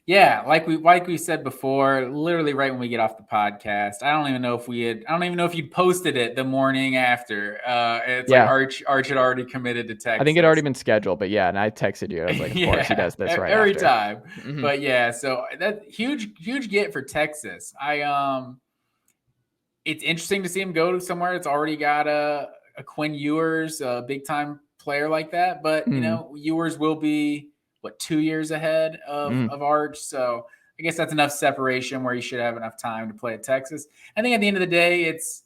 Yeah, like we said before, literally right when we get off the podcast. I don't even know if you'd posted it the morning after. It's like Yeah. Arch had already committed to I think it had already Texas. been scheduled, but yeah, and I texted you. I was like, of course he Yeah, does this right every after. time. Hmm. But yeah, so that huge get for Texas. It's interesting to see him go to somewhere that's already got a Quinn Ewers, a big time player like that. But Mm. Ewers will be 2 years ahead of Mm. of Arch, so I guess that's enough separation where he should have enough time to play at Texas. I think at the end of the day, it's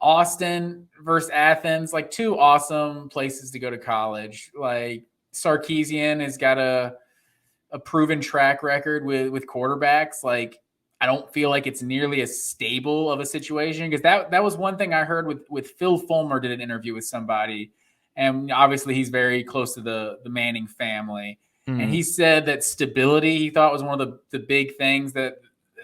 Austin versus Athens, like two awesome places to go to college. Like Sarkisian has got a proven track record with quarterbacks. Like I don't feel like it's nearly as stable of a situation because that was one thing I heard with Phil Fulmer did an interview with somebody, and obviously he's very close to the Manning family, and Mm. he said that stability he thought was one of the big things that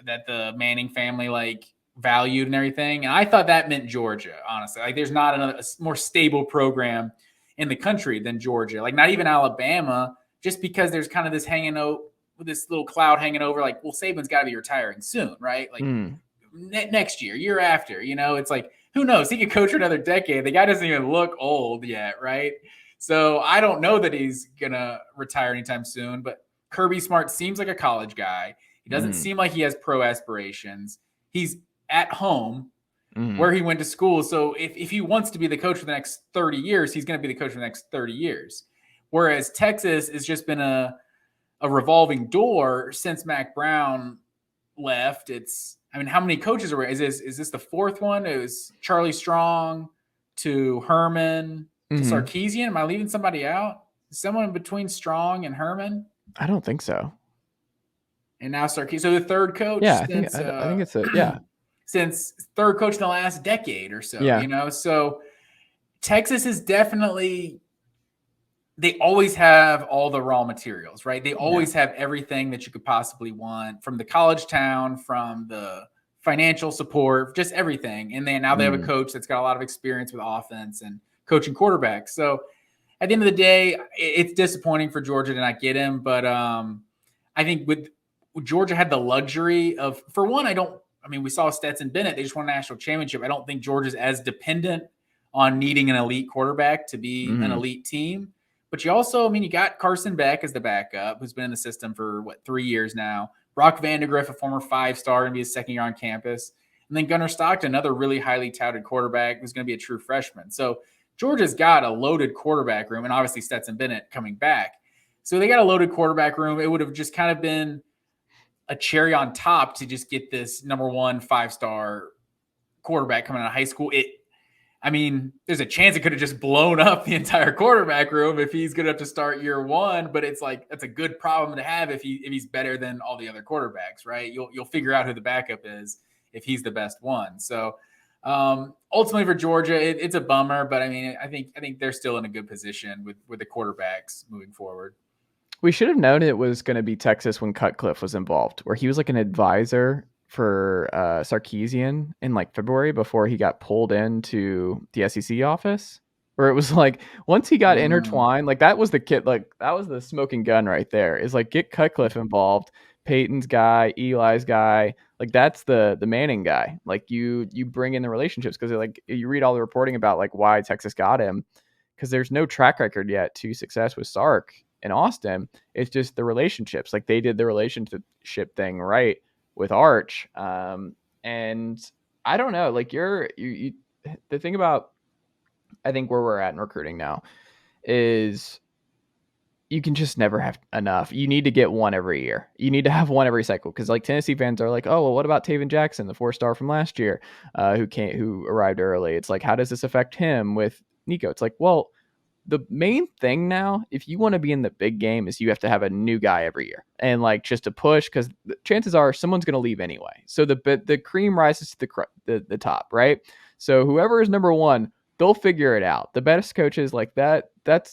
the Manning family like valued and everything, and I thought that meant Georgia. Honestly, like there's not a more stable program in the country than Georgia. Like not even Alabama, just because there's kind of this little cloud hanging over, like, well, Saban's got to be retiring soon, right? Like Mm. next year after, it's like, who knows? He could coach for another decade. The guy doesn't even look old yet, right? So I don't know that he's gonna retire anytime soon. But Kirby Smart seems like a college guy. He doesn't Mm. seem like he has pro aspirations. He's at home Mm. where he went to school. So if he wants to be the coach for the next 30 years, he's going to be the coach for the next 30 years. Whereas Texas has just been a revolving door since Mac Brown left. How many coaches are is this the fourth one? It was Charlie Strong to Herman to Mm. Sarkisian. Am I leaving somebody out? Someone between Strong and Herman, I don't think so. and now Sarkisian. So the third Yeah, coach I think it's a yeah. since third coach in the last decade or so. Yeah. So Texas is definitely, they always have all the raw materials, right? They Yeah. always have everything that you could possibly want, from the college town, from the financial support, just everything. And then now they have a Mm. coach that's got a lot of experience with offense and coaching quarterbacks. So at the end of the day, it's disappointing for Georgia to not get him. But I think with Georgia had the luxury of, for one, we saw Stetson Bennett, they just won a national championship. I don't think Georgia's as dependent on needing an elite quarterback to be an Mm. elite team. But you also, you got Carson Beck as the backup, who's been in the system for 3 years now. Brock Vandegrift, a former 5-star, going to be his second year on campus. And then Gunnar Stockton, another really highly touted quarterback who's going to be a true freshman. So Georgia's got a loaded quarterback room, and obviously Stetson Bennett coming back. So they got a loaded quarterback room. It would have just kind of been a cherry on top to just get this number one 5-star quarterback coming out of high school. There's a chance it could have just blown up the entire quarterback room if he's good enough to start year one. But it's like, that's a good problem to have if he's better than all the other quarterbacks, right? You'll figure out who the backup is if he's the best one. So ultimately for Georgia, it's a bummer. But I think they're still in a good position with the quarterbacks moving forward. We should have known it was going to be Texas when Cutcliffe was involved, where he was like an advisor for Sarkisian in like February before he got pulled into the SEC office. Where it was like once he got intertwined, like that was the kid, like that was the smoking gun right there. Is like get Cutcliffe involved, Peyton's guy, Eli's guy, like that's the Manning guy. Like you bring in the relationships because like you read all the reporting about like why Texas got him because there's no track record yet to success with Sark in Austin. It's just the relationships. Like they did the relationship thing right with Arch. And I don't know, like you the thing about I think where we're at in recruiting now is you can just never have enough. You need to get one every year. You need to have one every cycle because like Tennessee fans are like, oh well, what about Taven Jackson, the 4-star from last year, who arrived early? It's like, how does this affect him with Nico? It's like, well, the main thing now, if you want to be in the big game, is you have to have a new guy every year, and like just to push because chances are someone's going to leave anyway. So the cream rises to the top, right? So whoever is number one, they'll figure it out. The best coaches like that.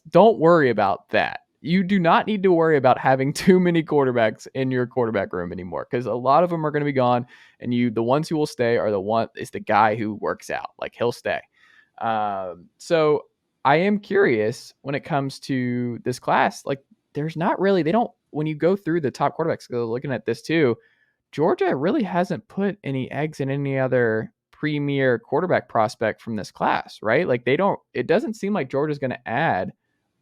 Don't worry about that. You do not need to worry about having too many quarterbacks in your quarterback room anymore because a lot of them are going to be gone, and the ones who will stay are the guy who works out. Like he'll stay. So I am curious when it comes to this class. Like, there's not really, they don't when you go through the top quarterbacks, looking at this too, Georgia really hasn't put any eggs in any other premier quarterback prospect from this class, right? Like it doesn't seem like Georgia's going to add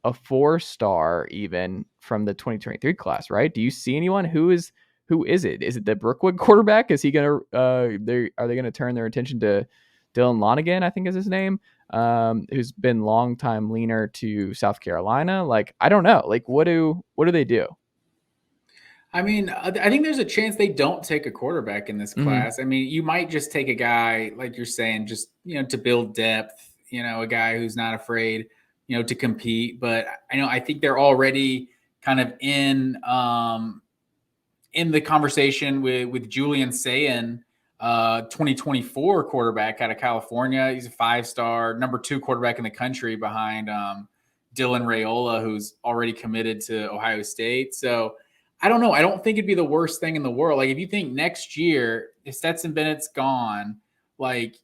a 4-star even from the 2023 class, right? Do you see anyone who is it? Is it the Brookwood quarterback? Is he going to are they going to turn their attention to Dylan Lonigan, I think is his name, who's been longtime leaner to South Carolina? Like, I don't know. Like, what do they do? I mean, I think there's a chance they don't take a quarterback in this class. I mean, you might just take a guy, like you're saying, just, to build depth, a guy who's not afraid, to compete. But I think they're already kind of in the conversation with Julian Sayin, 2024 quarterback out of California. He's a 5-star, number 2 quarterback in the country behind Dylan Raiola, who's already committed to Ohio State. So I don't know. I don't think it'd be the worst thing in the world. Like, if you think next year, if Stetson Bennett's gone, like,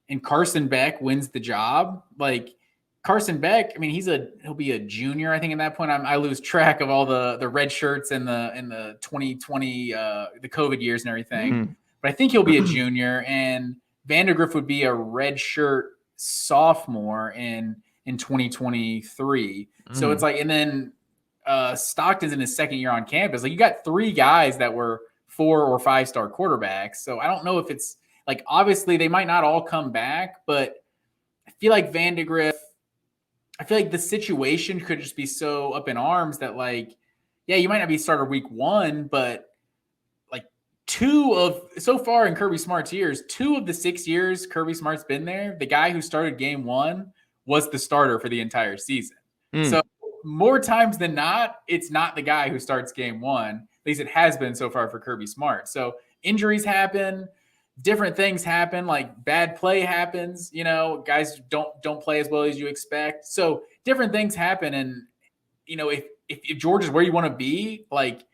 and Carson Beck wins the job, like, Carson Beck, I mean, he'll be a junior, I think, at that point. I lose track of all the red shirts in the 2020 the COVID years and everything. But I think he'll be a junior, and Vandegrift would be a red shirt sophomore in 2023. So it's like, and then Stockton's in his second year on campus. Like, you got 3 guys that were 4 or 5-star quarterbacks. So I don't know if it's like, obviously they might not all come back, but I feel like the situation could just be so up in arms that, like, yeah, you might not be starter week 1, but like so far in Kirby Smart's years, 2 of the 6 years Kirby Smart's been there, the guy who started game 1 was the starter for the entire season. So more times than not, it's not the guy who starts game 1. At least it has been so far for Kirby Smart. So injuries happen, different things happen, like bad play happens, guys don't play as well as you expect. So different things happen. And, if Georgia's where you want to be, like,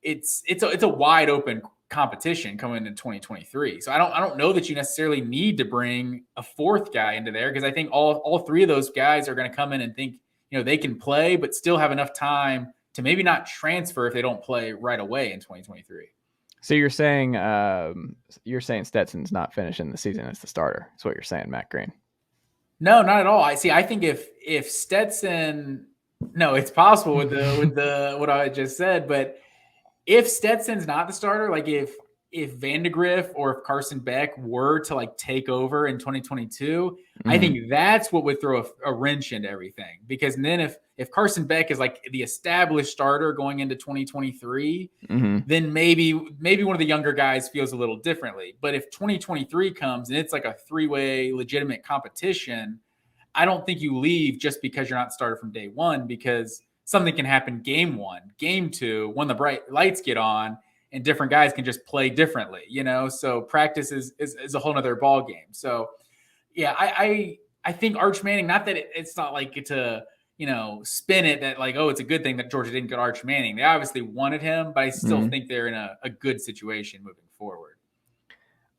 it's a wide open competition coming into 2023. So I don't know that you necessarily need to bring a 4th guy into there, because I think all 3 of those guys are going to come in and think, they can play, but still have enough time to maybe not transfer if they don't play right away in 2023. So you're saying Stetson's not finishing the season as the starter. That's what you're saying, Matt Green. No, not at all. I think if Stetson, no, it's possible with the what I just said, but if Stetson's not the starter, like if Vandegrift or if Carson Beck were to, like, take over in 2022, I think that's what would throw a wrench into everything. Because then if Carson Beck is, like, the established starter going into 2023, then maybe one of the younger guys feels a little differently. But if 2023 comes and it's like a 3-way legitimate competition, I don't think you leave just because you're not starter from day 1, because something can happen game 1, game 2, when the bright lights get on, and different guys can just play differently, So practice is a whole nother ball game. So yeah, I think Arch Manning, not that it's not like to, spin it that, like, oh, it's a good thing that Georgia didn't get Arch Manning. They obviously wanted him, but I still think they're in a good situation moving forward.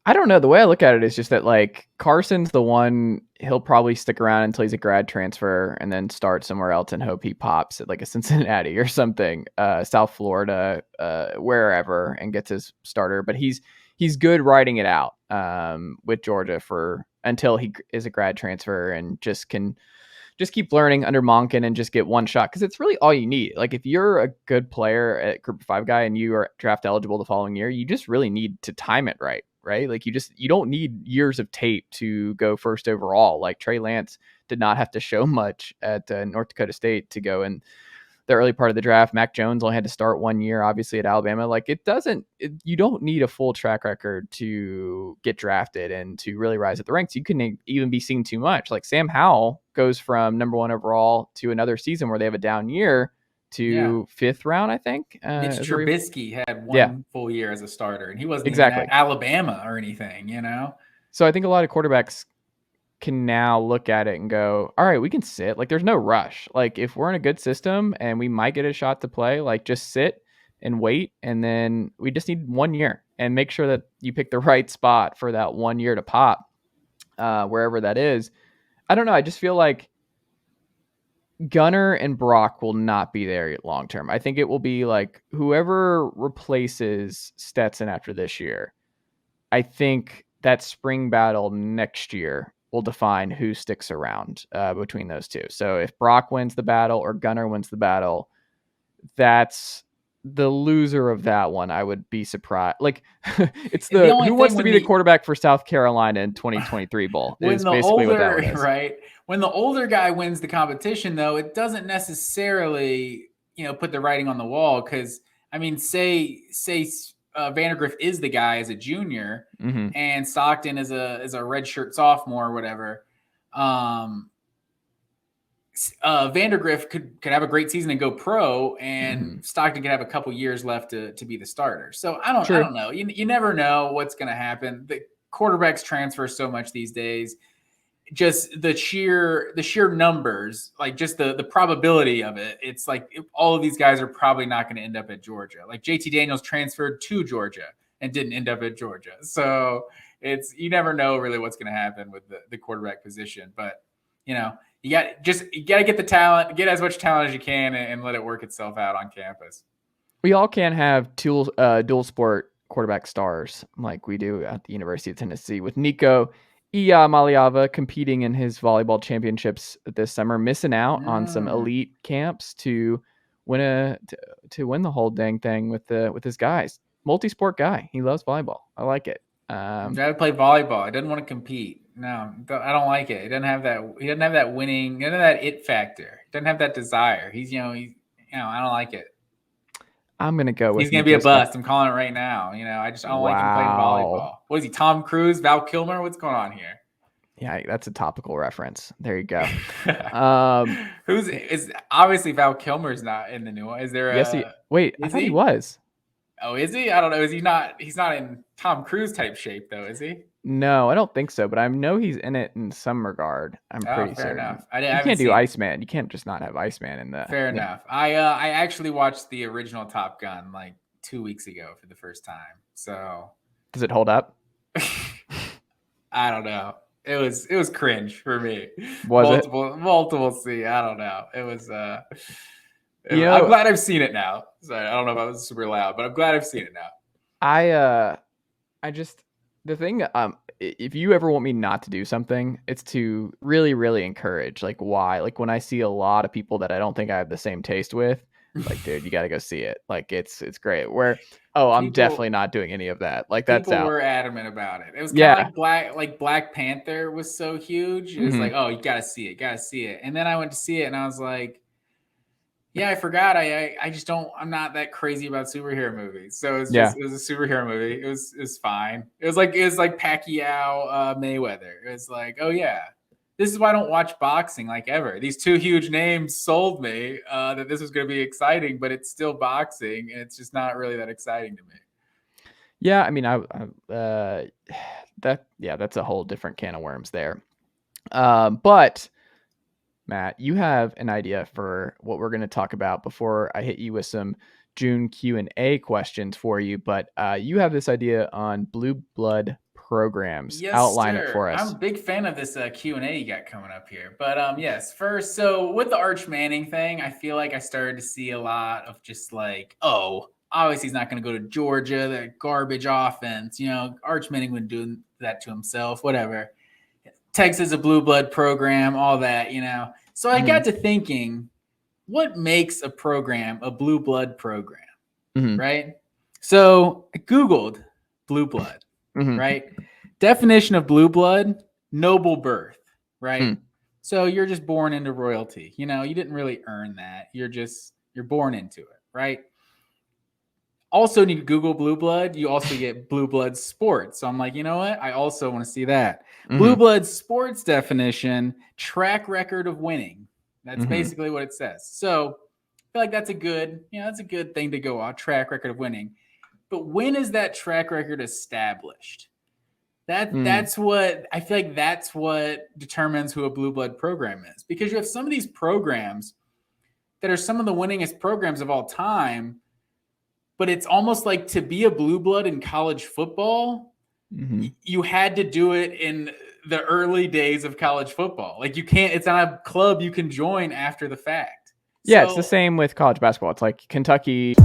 I don't know. The way I look at it is just that, like, Carson's the one, he'll probably stick around until he's a grad transfer and then start somewhere else and hope he pops at, like, a Cincinnati or something, South Florida, wherever, and gets his starter. But he's good riding it out with Georgia until he is a grad transfer and just keep learning under Monken and just get one shot, because it's really all you need. Like, if you're a good player at Group of 5 guy and you are draft eligible the following year, you just really need to time it right? Like, you don't need years of tape to go first overall. Like, Trey Lance did not have to show much at North Dakota State to go in the early part of the draft. Mac Jones only had to start 1 year, obviously, at Alabama. Like, you don't need a full track record to get drafted and to really rise at the ranks. You can even be seeing too much. Like, Sam Howell goes from number 1 overall to another season where they have a down year to 5th round, I think. Mitch Trubisky had 1 full year as a starter, and he wasn't even at Alabama or anything, So I think a lot of quarterbacks can now look at it and go, all right, we can sit. Like, there's no rush. Like, if we're in a good system and we might get a shot to play, like, just sit and wait. And then we just need 1 year, and make sure that you pick the right spot for that 1 year to pop, wherever that is. I don't know. I just feel like Gunner and Brock will not be there long term. I think it will be like whoever replaces Stetson after this year. I think that spring battle next year will define who sticks around between those two. So if Brock wins the battle or Gunner wins the battle, that's the loser of that one. I would be surprised. Like it's The only who thing wants to be the quarterback for South Carolina in 2023 bowl when is the basically what that older one is. right when the older guy wins the competition, though, it doesn't necessarily put the writing on the wall, because I mean, say Vandergriff is the guy as a junior, Mm-hmm. and Stockton is a redshirt sophomore or whatever. Vandergriff could have a great season and go pro, and Stockton could have a couple years left to be the starter. So I don't know. You never know what's going to happen. The quarterbacks transfer so much these days. Just the sheer numbers, like just the probability of it. It's like all of these guys are probably not going to end up at Georgia. Like JT Daniels transferred to Georgia and didn't end up at Georgia. So you never know really what's going to happen with the quarterback position. But you got to get the talent, get as much talent as you can, and let it work itself out on campus. We all can't have dual sport quarterback stars like we do at the University of Tennessee, with Nico Maliava competing in his volleyball championships this summer, missing out on some elite camps to win the whole dang thing with his guys. Multi-sport guy. He loves volleyball. I like it. He tried to play volleyball. He doesn't want to compete. No, I don't like it. He doesn't have that winning. He doesn't have that it factor. He doesn't have that desire. I don't like it. I'm gonna go with. He's gonna be a bust. I'm calling it right now. I don't like him playing volleyball. What is he? Tom Cruise? Val Kilmer? What's going on here? Yeah, that's a topical reference. There you go. Is obviously Val Kilmer's not in the new one. Is there? Yes, I thought he was. Oh, is he? I don't know. Is he not? He's not in Tom Cruise type shape though, is he? No, I don't think so. But I know he's in it in some regard. I'm pretty fair certain. Enough. You can't do Iceman. You can't just not have Iceman in the. Fair enough. I actually watched the original Top Gun like 2 weeks ago for the first time. So does it hold up? I don't know. It was cringe for me. Multiple C. I don't know. It was. I'm glad I've seen it now. Sorry, I don't know if I was super loud, but I'm glad I've seen it now. I just the thing. If you ever want me not to do something, it's to really, really encourage. Like why? Like when I see a lot of people that I don't think I have the same taste with, like, dude, you got to go see it. Like it's great. Where I'm definitely not doing any of that. Like that's people were adamant about it. It was kind of like Black Panther was so huge. It was like, oh, you got to see it. And then I went to see it, and I was like, yeah, I forgot. I just don't. I'm not that crazy about superhero movies. So it was a superhero movie. It was fine. It was like Pacquiao Mayweather. It was like, oh yeah, this is why I don't watch boxing like ever. These two huge names sold me that this was going to be exciting, but it's still boxing, and it's just not really that exciting to me. Yeah, I mean, that's a whole different can of worms there. But Matt, you have an idea for what we're going to talk about before I hit you with some June Q&A questions for you. But you have this idea on blue blood programs. Yes, outline sir. it for us. I'm a big fan of this Q&A you got coming up here. But yes, first, so with the Arch Manning thing, I feel like I started to see a lot of just like, oh, obviously he's not going to go to Georgia, that garbage offense. Arch Manning wouldn't do that to himself, whatever. Texas, a blue blood program, all that, So I got to thinking, what makes a program a blue blood program, right? So I Googled blue blood, right? Definition of blue blood, noble birth, right? So you're just born into royalty. You didn't really earn that. You're born into it, right? Also, when you Google blue blood, you also get blue blood sports. So I'm like, you know what? I also want to see that. Blue blood sports definition, track record of winning. That's basically what it says. So I feel like that's a good thing to go on, track record of winning. But when is that track record established? That's what I feel like that's what determines who a blue blood program is. Because you have some of these programs that are some of the winningest programs of all time, but it's almost like to be a blue blood in college football, you had to do it in the early days of college football. Like you can't, it's not a club you can join after the fact. Yeah, it's the So same with college basketball. It's like Kentucky